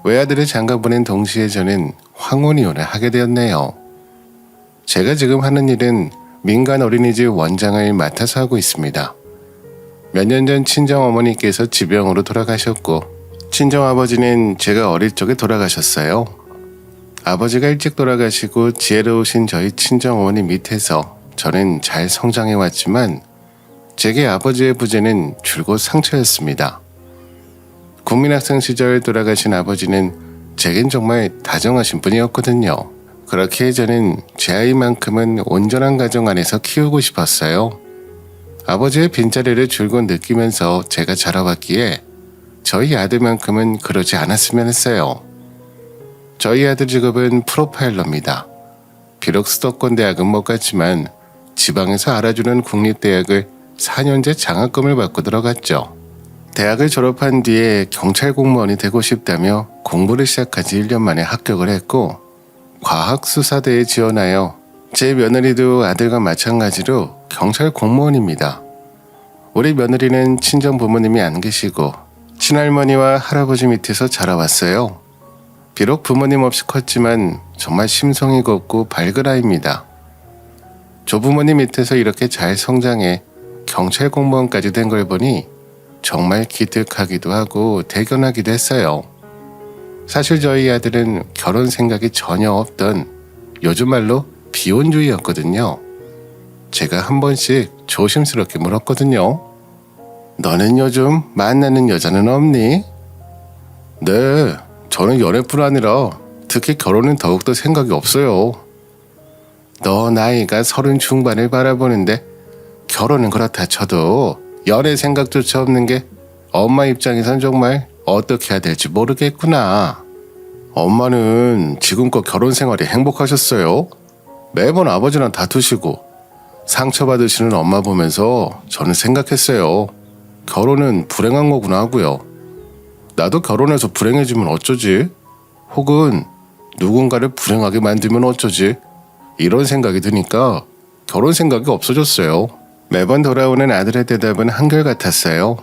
외아들을 장가 보낸 동시에 저는 황혼이혼을 하게 되었네요. 제가 지금 하는 일은 민간 어린이집 원장을 맡아서 하고 있습니다. 몇 년 전 친정어머니께서 지병으로 돌아가셨고 친정아버지는 제가 어릴 적에 돌아가셨어요. 아버지가 일찍 돌아가시고 지혜로우신 저희 친정어머니 밑에서 저는 잘 성장해왔지만 제게 아버지의 부재는 줄곧 상처였습니다. 국민학생 시절 돌아가신 아버지는 제겐 정말 다정하신 분이었거든요. 그렇기에 저는 제 아이만큼은 온전한 가정 안에서 키우고 싶었어요. 아버지의 빈자리를 줄곧 느끼면서 제가 자라왔기에 저희 아들만큼은 그러지 않았으면 했어요. 저희 아들 직업은 프로파일러입니다. 비록 수도권 대학은 못 갔지만 지방에서 알아주는 국립대학을 4년제 장학금을 받고 들어갔죠. 대학을 졸업한 뒤에 경찰 공무원이 되고 싶다며 공부를 시작한 지 1년 만에 합격을 했고 과학수사대에 지원하여 제 며느리도 아들과 마찬가지로 경찰 공무원입니다. 우리 며느리는 친정 부모님이 안 계시고 친할머니와 할아버지 밑에서 자라왔어요. 비록 부모님 없이 컸지만 정말 심성이 곱고 밝은 아이입니다. 조부모님 밑에서 이렇게 잘 성장해 경찰 공무원까지 된 걸 보니 정말 기특하기도 하고 대견하기도 했어요. 사실 저희 아들은 결혼 생각이 전혀 없던 요즘 말로 비혼주의였거든요. 제가 한 번씩 조심스럽게 물었거든요. 너는 요즘 만나는 여자는 없니? 네, 저는 연애뿐 아니라 특히 결혼은 더욱더 생각이 없어요. 너 나이가 30 중반을 바라보는데 결혼은 그렇다 쳐도 연애 생각조차 없는 게 엄마 입장에선 정말 어떻게 해야 될지 모르겠구나. 엄마는 지금껏 결혼 생활이 행복하셨어요. 매번 아버지랑 다투시고 상처받으시는 엄마 보면서 저는 생각했어요. 결혼은 불행한 거구나 하고요. 나도 결혼해서 불행해지면 어쩌지? 혹은 누군가를 불행하게 만들면 어쩌지? 이런 생각이 드니까 결혼 생각이 없어졌어요. 매번 돌아오는 아들의 대답은 한결같았어요.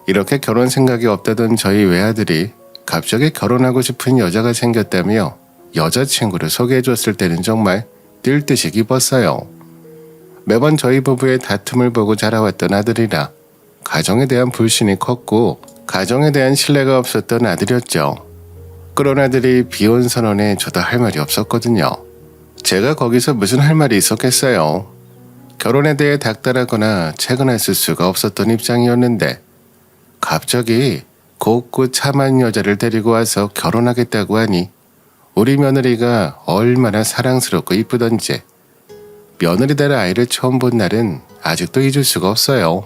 이렇게 결혼 생각이 없다던 저희 외아들이 갑자기 결혼하고 싶은 여자가 생겼다며 여자친구를 소개해줬을 때는 정말 뛸 듯이 기뻤어요. 매번 저희 부부의 다툼을 보고 자라왔던 아들이라 가정에 대한 불신이 컸고 가정에 대한 신뢰가 없었던 아들이었죠. 그런 아들이 비혼 선언에 저도 할 말이 없었거든요. 제가 거기서 무슨 할 말이 있었겠어요. 결혼에 대해 닥달하거나 채근했을 수가 없었던 입장이었는데 갑자기 곱고 참한 여자를 데리고 와서 결혼하겠다고 하니 우리 며느리가 얼마나 사랑스럽고 이쁘던지 며느리 될 아이를 처음 본 날은 아직도 잊을 수가 없어요.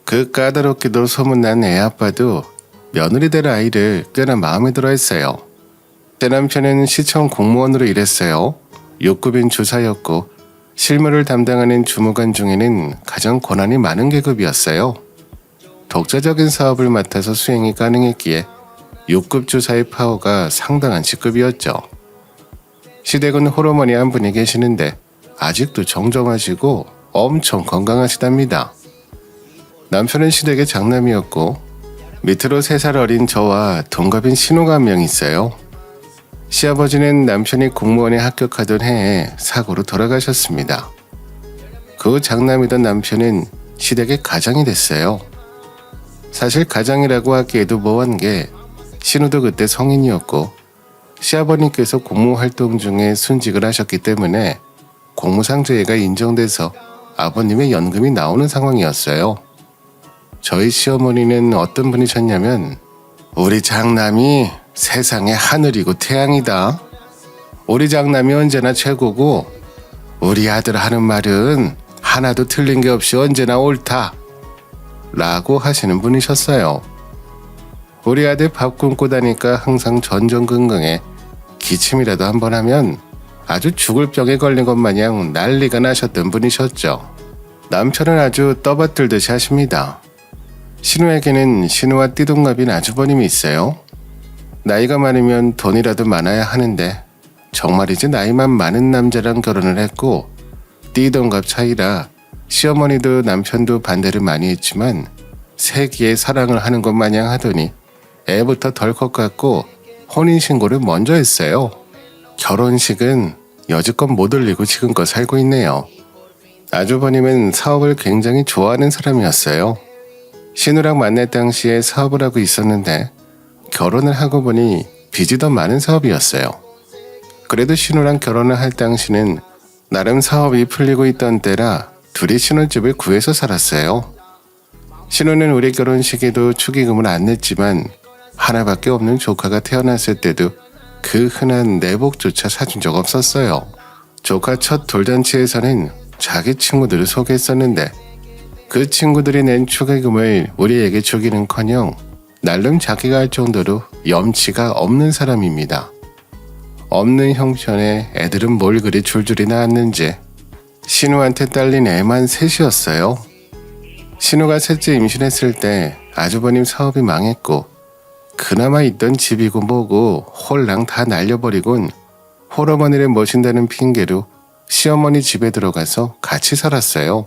그 까다롭게도 소문난 애 아빠도 며느리 될 아이를 꽤나 마음에 들어 했어요. 제 남편은 시청 공무원으로 일했어요. 6급인 주사였고 실무를 담당하는 주무관 중에는 가장 권한이 많은 계급이었어요. 독자적인 사업을 맡아서 수행이 가능했기에 6급 주사의 파워가 상당한 직급이었죠. 시댁은 호르몬이 한 분이 계시는데 아직도 정정하시고 엄청 건강하시답니다. 남편은 시댁의 장남이었고 밑으로 3살 어린 저와 동갑인 신우가 한 명 있어요. 시아버지는 남편이 공무원에 합격하던 해에 사고로 돌아가셨습니다. 그 후 장남이던 남편은 시댁의 가장이 됐어요. 사실 가장이라고 하기에도 뭐한 게 신우도 그때 성인이었고 시아버님께서 공무활동 중에 순직을 하셨기 때문에 공무상조회가 인정돼서 아버님의 연금이 나오는 상황이었어요. 저희 시어머니는 어떤 분이셨냐면 우리 장남이 세상에 하늘이고 태양이다. 우리 장남이 언제나 최고고 우리 아들 하는 말은 하나도 틀린 게 없이 언제나 옳다. 라고 하시는 분이셨어요. 우리 아들 밥 굶고 다니까 항상 전전긍긍해 기침이라도 한번 하면 아주 죽을 병에 걸린 것 마냥 난리가 나셨던 분이셨죠. 남편은 아주 떠받들듯이 하십니다. 신우에게는 신우와 띠동갑인 아주버님이 있어요. 나이가 많으면 돈이라도 많아야 하는데 정말이지 나이만 많은 남자랑 결혼을 했고 띠동갑 차이라 시어머니도 남편도 반대를 많이 했지만 세기의 사랑을 하는 것 마냥 하더니 애부터 덜컥 갖고 혼인신고를 먼저 했어요. 결혼식은 여지껏 못 올리고 지금껏 살고 있네요. 아주버님은 사업을 굉장히 좋아하는 사람이었어요. 신우랑 만날 당시에 사업을 하고 있었는데 결혼을 하고 보니 빚이 더 많은 사업이었어요. 그래도 신우랑 결혼을 할 당시는 나름 사업이 풀리고 있던 때라 둘이 신혼집을 구해서 살았어요. 신우는 우리 결혼식에도 축의금을 안 냈지만 하나밖에 없는 조카가 태어났을 때도 그 흔한 내복조차 사준 적 없었어요. 조카 첫 돌잔치에서는 자기 친구들을 소개했었는데 그 친구들이 낸 축의금을 우리에게 주기는커녕 날름 자기가 할 정도로 염치가 없는 사람입니다. 없는 형편에 애들은 뭘 그리 줄줄이 낳았는지 신우한테 딸린 애만 셋이었어요. 신우가 셋째 임신했을 때 아주버님 사업이 망했고 그나마 있던 집이고 뭐고 홀랑 다 날려버리곤 홀어머니를 모신다는 핑계로 시어머니 집에 들어가서 같이 살았어요.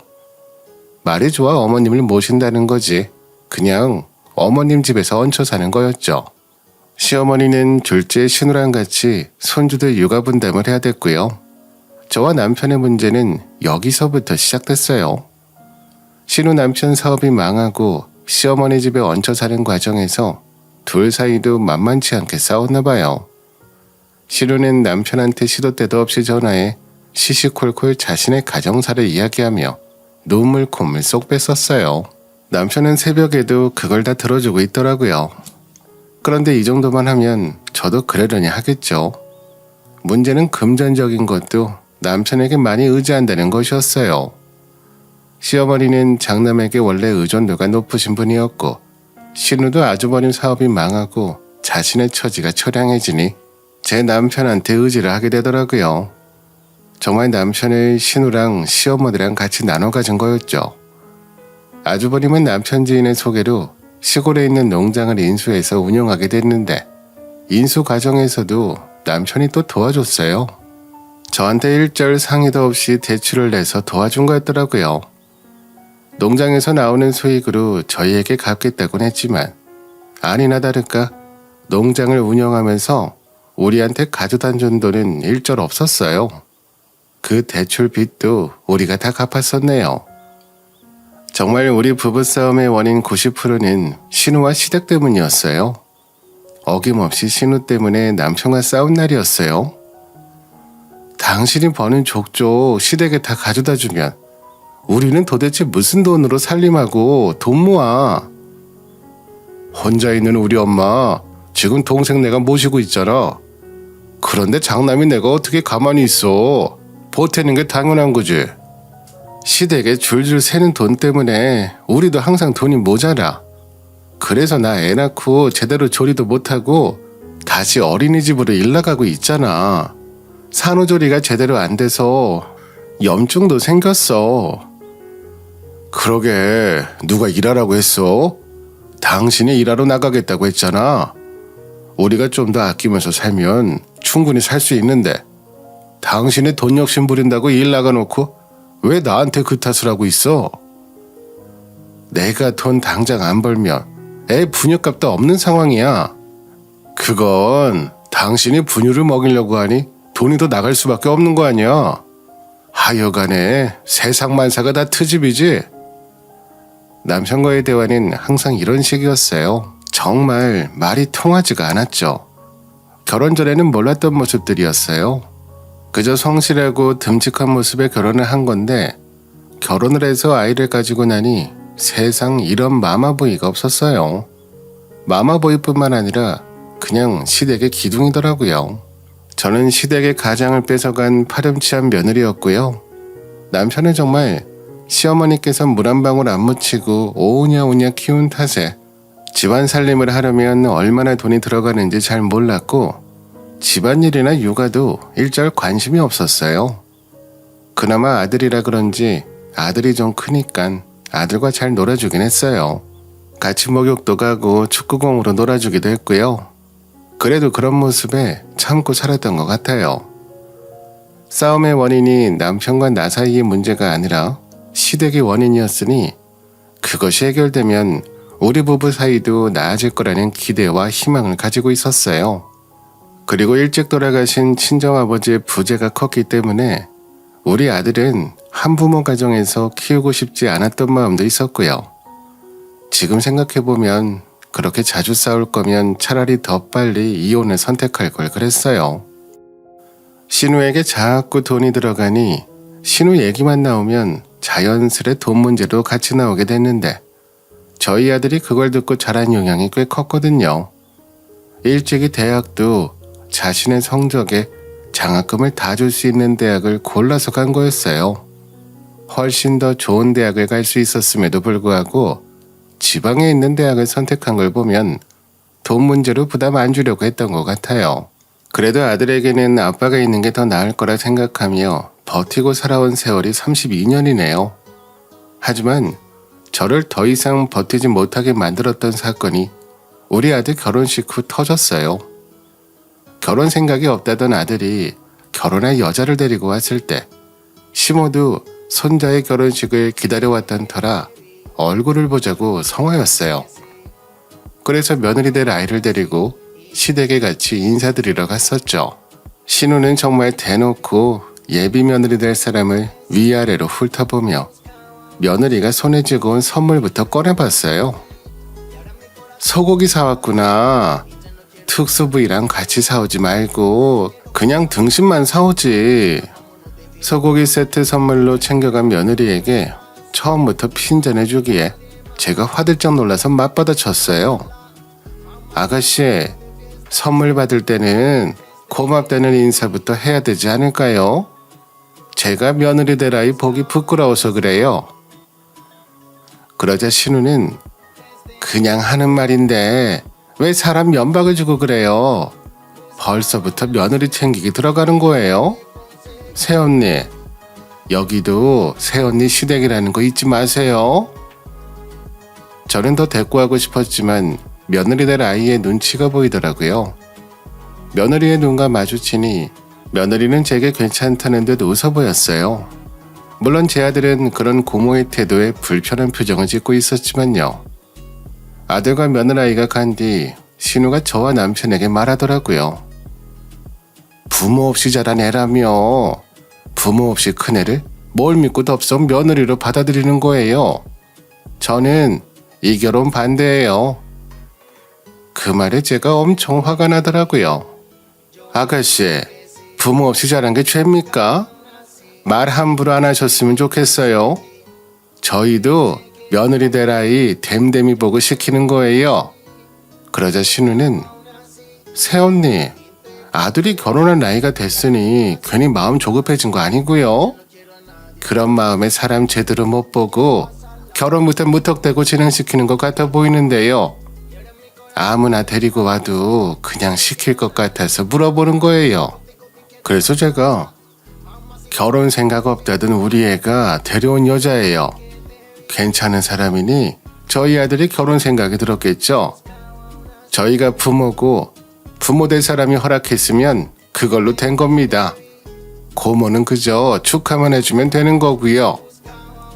말이 좋아 어머님을 모신다는 거지 그냥 어머님 집에서 얹혀 사는 거였죠. 시어머니는 둘째 신우랑 같이 손주들 육아 분담을 해야 됐고요. 저와 남편의 문제는 여기서부터 시작됐어요. 신우 남편 사업이 망하고 시어머니 집에 얹혀 사는 과정에서 둘 사이도 만만치 않게 싸웠나 봐요. 신우는 남편한테 시도 때도 없이 전화해 시시콜콜 자신의 가정사를 이야기하며 눈물 콧물 쏙 뺐었어요. 남편은 새벽에도 그걸 다 들어주고 있더라고요. 그런데 이 정도만 하면 저도 그러려니 하겠죠. 문제는 금전적인 것도 남편에게 많이 의지한다는 것이었어요. 시어머니는 장남에게 원래 의존도가 높으신 분이었고 신우도 아주버님 사업이 망하고 자신의 처지가 처량해지니 제 남편한테 의지를 하게 되더라고요. 정말 남편을 신우랑 시어머니랑 같이 나눠 가진 거였죠. 아주버님은 남편 지인의 소개로 시골에 있는 농장을 인수해서 운영하게 됐는데 인수 과정에서도 남편이 또 도와줬어요. 저한테 일절 상의도 없이 대출을 내서 도와준 거였더라고요. 농장에서 나오는 수익으로 저희에게 갚겠다곤 했지만 아니나 다를까 농장을 운영하면서 우리한테 가져다 준 돈은 일절 없었어요. 그 대출 빚도 우리가 다 갚았었네요. 정말 우리 부부싸움의 원인 90%는 신우와 시댁 때문이었어요. 어김없이 신우 때문에 남편과 싸운 날이었어요. 당신이 버는 족족 시댁에 다 가져다 주면 우리는 도대체 무슨 돈으로 살림하고 돈 모아? 혼자 있는 우리 엄마 지금 동생 내가 모시고 있잖아. 그런데 장남이 내가 어떻게 가만히 있어? 보태는 게 당연한 거지. 시댁에 줄줄 새는 돈 때문에 우리도 항상 돈이 모자라. 그래서 나 애 낳고 제대로 조리도 못하고 다시 어린이집으로 일 나가고 있잖아. 산후조리가 제대로 안 돼서 염증도 생겼어. 그러게 누가 일하라고 했어? 당신이 일하러 나가겠다고 했잖아. 우리가 좀 더 아끼면서 살면 충분히 살 수 있는데 당신이 돈 욕심 부린다고 일 나가놓고 왜 나한테 그 탓을 하고 있어? 내가 돈 당장 안 벌면 애 분유값도 없는 상황이야. 그건 당신이 분유를 먹이려고 하니 돈이 더 나갈 수밖에 없는 거 아니야. 하여간에 세상 만사가 다 트집이지. 남편과의 대화는 항상 이런 식이었어요. 정말 말이 통하지가 않았죠. 결혼 전에는 몰랐던 모습들이었어요. 그저 성실하고 듬직한 모습에 결혼을 한 건데 결혼을 해서 아이를 가지고 나니 세상 이런 마마보이가 없었어요. 마마보이뿐만 아니라 그냥 시댁의 기둥이더라고요. 저는 시댁의 가장을 뺏어간 파렴치한 며느리였고요. 남편은 정말 시어머니께서 물 한 방울 안 묻히고 오냐오냐 키운 탓에 집안 살림을 하려면 얼마나 돈이 들어가는지 잘 몰랐고 집안일이나 육아도 일절 관심이 없었어요. 그나마 아들이라 그런지 아들이 좀 크니까 아들과 잘 놀아주긴 했어요. 같이 목욕도 가고 축구공으로 놀아주기도 했고요. 그래도 그런 모습에 참고 살았던 것 같아요. 싸움의 원인이 남편과 나 사이의 문제가 아니라 시댁의 원인이었으니 그것이 해결되면 우리 부부 사이도 나아질 거라는 기대와 희망을 가지고 있었어요. 그리고 일찍 돌아가신 친정아버지의 부재가 컸기 때문에 우리 아들은 한부모 가정에서 키우고 싶지 않았던 마음도 있었고요. 지금 생각해보면 그렇게 자주 싸울 거면 차라리 더 빨리 이혼을 선택할 걸 그랬어요. 신우에게 자꾸 돈이 들어가니 신우 얘기만 나오면 자연스레 돈 문제도 같이 나오게 됐는데 저희 아들이 그걸 듣고 자란 영향이 꽤 컸거든요. 일찍이 대학도 자신의 성적에 장학금을 다 줄 수 있는 대학을 골라서 간 거였어요. 훨씬 더 좋은 대학을 갈 수 있었음에도 불구하고 지방에 있는 대학을 선택한 걸 보면 돈 문제로 부담 안 주려고 했던 것 같아요. 그래도 아들에게는 아빠가 있는 게 더 나을 거라 생각하며 버티고 살아온 세월이 32년이네요. 하지만 저를 더 이상 버티지 못하게 만들었던 사건이 우리 아들 결혼식 후 터졌어요. 결혼 생각이 없다던 아들이 결혼할 여자를 데리고 왔을 때 시모도 손자의 결혼식을 기다려왔던 터라 얼굴을 보자고 성화였어요. 그래서 며느리 될 아이를 데리고 시댁에 같이 인사드리러 갔었죠. 신우는 정말 대놓고 예비 며느리 될 사람을 위아래로 훑어보며 며느리가 손에 쥐고 온 선물부터 꺼내봤어요. 소고기 사왔구나. 특수부위랑 같이 사오지 말고 그냥 등심만 사오지. 소고기 세트 선물로 챙겨간 며느리에게 처음부터 핀잔해주기에 제가 화들짝 놀라서 맞받아 쳤어요. 아가씨, 선물 받을 때는 고맙다는 인사부터 해야 되지 않을까요? 제가 며느리 될 아이 보기 부끄러워서 그래요. 그러자 신우는 그냥 하는 말인데 왜 사람 면박을 주고 그래요? 벌써부터 며느리 챙기기 들어가는 거예요? 새언니, 여기도 새언니 시댁이라는 거 잊지 마세요. 저는 더 대꾸하고 싶었지만 며느리 될 아이의 눈치가 보이더라고요. 며느리의 눈과 마주치니 며느리는 제게 괜찮다는 듯 웃어 보였어요. 물론 제 아들은 그런 고모의 태도에 불편한 표정을 짓고 있었지만요. 아들과 며느라이가 간 뒤 신우가 저와 남편에게 말하더라고요. 부모 없이 자란 애라며 부모 없이 큰 애를 뭘 믿고 덥석 며느리로 받아들이는 거예요. 저는 이 결혼 반대예요. 그 말에 제가 엄청 화가 나더라고요. 아가씨, 부모 없이 자란 게 죄입니까? 말 함부로 안 하셨으면 좋겠어요. 저희도 며느리 될 아이 댐댐이 보고 시키는 거예요. 그러자 신우는 새언니, 아들이 결혼할 나이가 됐으니 괜히 마음 조급해진 거 아니고요. 그런 마음에 사람 제대로 못 보고 결혼부터 무턱대고 진행시키는 것 같아 보이는데요. 아무나 데리고 와도 그냥 시킬 것 같아서 물어보는 거예요. 그래서 제가 결혼 생각 없다던 우리 애가 데려온 여자예요. 괜찮은 사람이니 저희 아들이 결혼 생각이 들었겠죠. 저희가 부모고 부모 될 사람이 허락했으면 그걸로 된 겁니다. 고모는 그저 축하만 해주면 되는 거고요.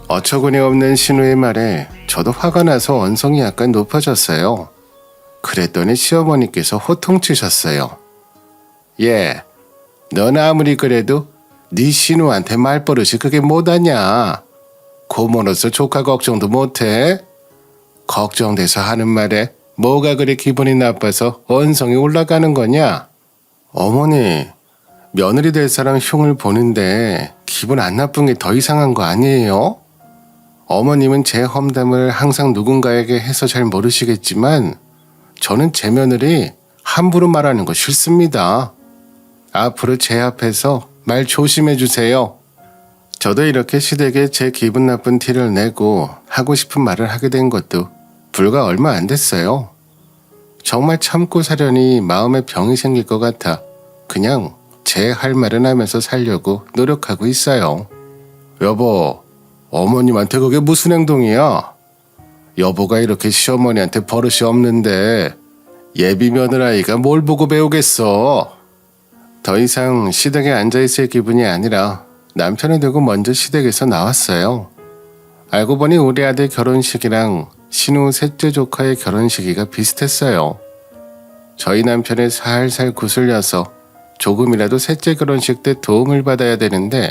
어처구니 없는 신우의 말에 저도 화가 나서 언성이 약간 높아졌어요. 그랬더니 시어머니께서 호통치셨어요. 예, 넌 아무리 그래도 네 신우한테 말버릇이 그게 뭐하냐. 고모로서 조카 걱정도 못해. 걱정돼서 하는 말에 뭐가 그리 기분이 나빠서 언성이 올라가는 거냐? 어머니, 며느리 될 사람 흉을 보는데 기분 안 나쁜 게 더 이상한 거 아니에요? 어머님은 제 험담을 항상 누군가에게 해서 잘 모르시겠지만 저는 제 며느리 함부로 말하는 거 싫습니다. 앞으로 제 앞에서 말 조심해 주세요. 저도 이렇게 시댁에 제 기분 나쁜 티를 내고 하고 싶은 말을 하게 된 것도 불과 얼마 안 됐어요. 정말 참고 사려니 마음에 병이 생길 것 같아 그냥 제 할 말은 하면서 살려고 노력하고 있어요. 여보, 어머님한테 그게 무슨 행동이야? 여보가 이렇게 시어머니한테 버릇이 없는데 예비 며느라이가 뭘 보고 배우겠어? 더 이상 시댁에 앉아있을 기분이 아니라 남편을 두고 먼저 시댁에서 나왔어요. 알고 보니 우리 아들 결혼식이랑 신우 셋째 조카의 결혼 시기가 비슷했어요. 저희 남편을 살살 구슬려서 조금이라도 셋째 결혼식 때 도움을 받아야 되는데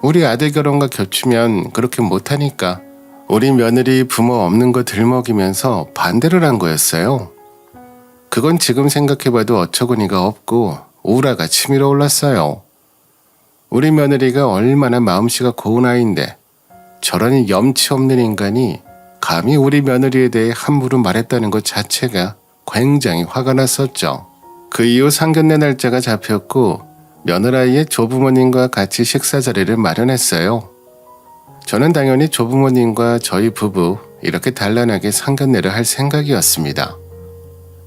우리 아들 결혼과 겹치면 그렇게 못하니까 우리 며느리 부모 없는 거 들먹이면서 반대를 한 거였어요. 그건 지금 생각해봐도 어처구니가 없고 우라가 치밀어 올랐어요. 우리 며느리가 얼마나 마음씨가 고운 아이인데 저런 염치 없는 인간이 감히 우리 며느리에 대해 함부로 말했다는 것 자체가 굉장히 화가 났었죠. 그 이후 상견례 날짜가 잡혔고 며느라이의 조부모님과 같이 식사 자리를 마련했어요. 저는 당연히 조부모님과 저희 부부 이렇게 단란하게 상견례를 할 생각이었습니다.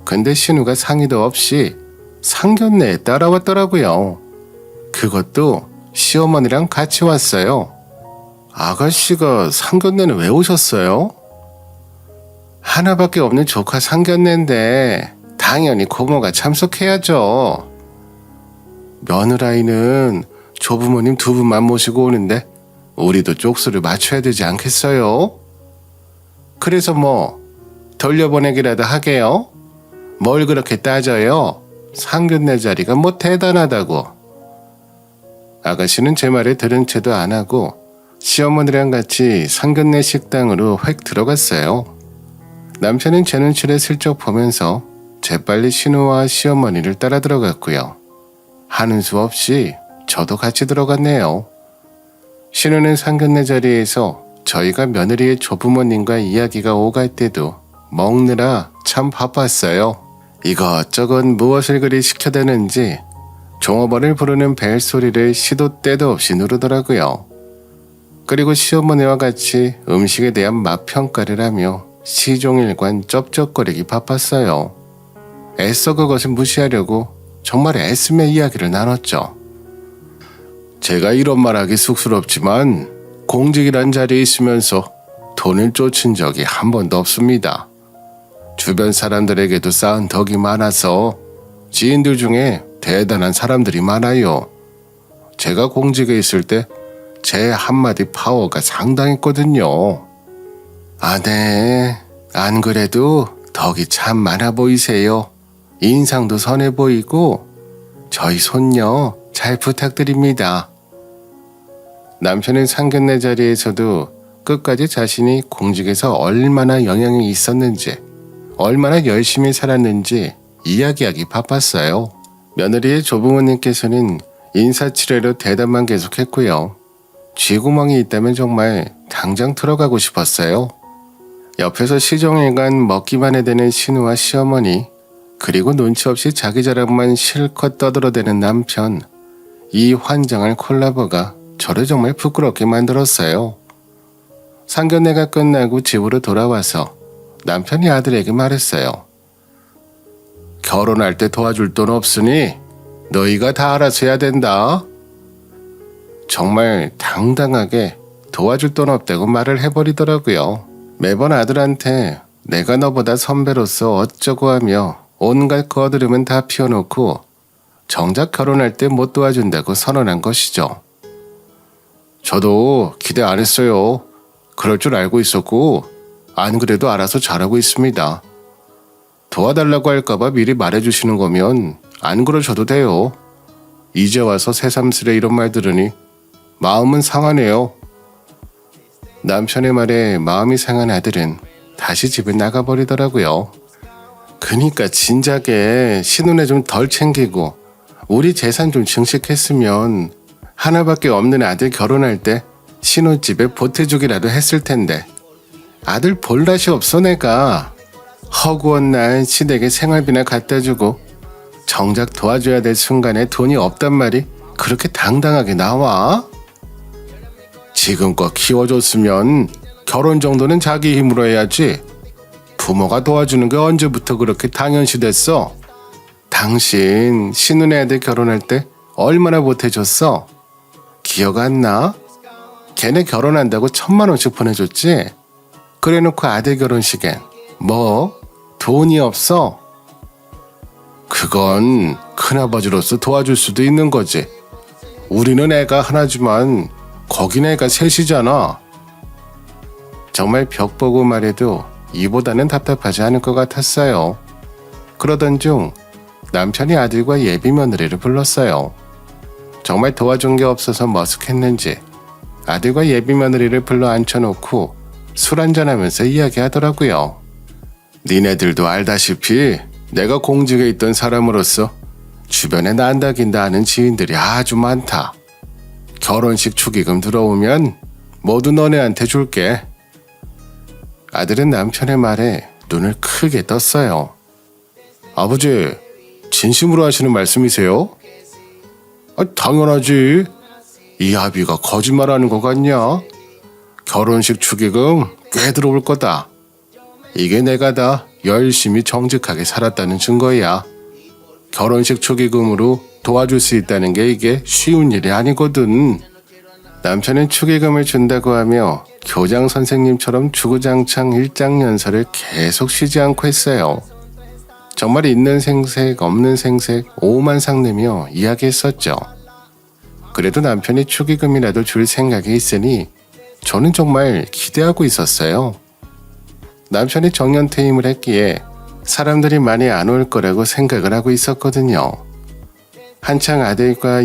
근데 신우가 상의도 없이 상견례에 따라왔더라고요. 그것도 시어머니랑 같이 왔어요. 아가씨가 상견례는 왜 오셨어요? 하나밖에 없는 조카 상견례인데 당연히 고모가 참석해야죠. 며느라이는 조부모님 두 분만 모시고 오는데 우리도 쪽수를 맞춰야 되지 않겠어요? 그래서 뭐 돌려보내기라도 하게요? 뭘 그렇게 따져요? 상견례 자리가 뭐 대단하다고. 아가씨는 제 말에 들은 채도 안 하고 시어머니랑 같이 상견례 식당으로 획 들어갔어요. 남편은 제 눈치를 슬쩍 보면서 재빨리 신우와 시어머니를 따라 들어갔고요. 하는 수 없이 저도 같이 들어갔네요. 신우는 상견례 자리에서 저희가 며느리의 조부모님과 이야기가 오갈 때도 먹느라 참 바빴어요. 이것저것 무엇을 그리 시켜대는지 종업원을 부르는 벨소리를 시도 때도 없이 누르더라고요. 그리고 시어머니와 같이 음식에 대한 맛평가를 하며 시종일관 쩝쩝거리기 바빴어요. 애써 그것을 무시하려고 정말 애쓰며 이야기를 나눴죠. 제가 이런 말하기 쑥스럽지만 공직이란 자리에 있으면서 돈을 쫓은 적이 한 번도 없습니다. 주변 사람들에게도 쌓은 덕이 많아서 지인들 중에 대단한 사람들이 많아요. 제가 공직에 있을 때 제 한마디 파워가 상당했거든요. 아, 네. 안 그래도 덕이 참 많아 보이세요. 인상도 선해 보이고 저희 손녀 잘 부탁드립니다. 남편은 상견례 자리에서도 끝까지 자신이 공직에서 얼마나 영향이 있었는지, 얼마나 열심히 살았는지 이야기하기 바빴어요. 며느리의 조부모님께서는 인사치레로 대답만 계속했고요. 쥐구멍이 있다면 정말 당장 들어가고 싶었어요. 옆에서 시종일관 먹기만 해대는 신우와 시어머니, 그리고 눈치 없이 자기 자랑만 실컷 떠들어대는 남편, 이 환장할 콜라보가 저를 정말 부끄럽게 만들었어요. 상견례가 끝나고 집으로 돌아와서 남편이 아들에게 말했어요. 결혼할 때 도와줄 돈 없으니 너희가 다 알아서 해야 된다. 정말 당당하게 도와줄 돈 없다고 말을 해버리더라고요. 매번 아들한테 내가 너보다 선배로서 어쩌고 하며 온갖 거드름은 다 피워놓고 정작 결혼할 때 못 도와준다고 선언한 것이죠. 저도 기대 안 했어요. 그럴 줄 알고 있었고 안 그래도 알아서 잘하고 있습니다. 도와달라고 할까봐 미리 말해주시는 거면 안 그러셔도 돼요. 이제 와서 새삼스레 이런 말 들으니 마음은 상하네요. 남편의 말에 마음이 상한 아들은 다시 집을 나가버리더라고요. 그니까 진작에 신혼에 좀 덜 챙기고 우리 재산 좀 증식했으면 하나밖에 없는 아들 결혼할 때 신혼집에 보태주기라도 했을 텐데 아들 볼 낯이 없어 내가. 허구한 날 시댁에 생활비나 갖다 주고 정작 도와줘야 될 순간에 돈이 없단 말이 그렇게 당당하게 나와? 지금껏 키워줬으면 결혼 정도는 자기 힘으로 해야지. 부모가 도와주는 게 언제부터 그렇게 당연시 됐어? 당신 신혼의 아들 결혼할 때 얼마나 보태줬어? 기억 안 나? 걔네 결혼한다고 1,000만 원씩 보내줬지? 그래놓고 아들 결혼식엔 뭐? 돈이 없어? 그건 큰아버지로서 도와줄 수도 있는 거지. 우리는 애가 하나지만 거긴 애가 셋이잖아. 정말 벽 보고 말해도 이보다는 답답하지 않을 것 같았어요. 그러던 중 남편이 아들과 예비 며느리를 불렀어요. 정말 도와준 게 없어서 머쓱했는지 아들과 예비 며느리를 불러 앉혀놓고 술 한잔하면서 이야기하더라고요. 니네들도 알다시피 내가 공직에 있던 사람으로서 주변에 난다긴다 하는 지인들이 아주 많다. 결혼식 축의금 들어오면 모두 너네한테 줄게. 아들은 남편의 말에 눈을 크게 떴어요. 아버지, 진심으로 하시는 말씀이세요? 당연하지. 이 아비가 거짓말하는 것 같냐? 결혼식 축의금 꽤 들어올 거다. 이게 내가 다 열심히 정직하게 살았다는 증거야. 결혼식 축의금으로 도와줄 수 있다는 게 이게 쉬운 일이 아니거든. 남편은 축의금을 준다고 하며 교장 선생님처럼 주구장창 일장연설을 계속 쉬지 않고 했어요. 정말 있는 생색 없는 생색 오만상 내며 이야기했었죠. 그래도 남편이 축의금이라도 줄 생각이 있으니 저는 정말 기대하고 있었어요. 남편이 정년퇴임을 했기에 사람들이 많이 안 올 거라고 생각을 하고 있었거든요. 한창 아들과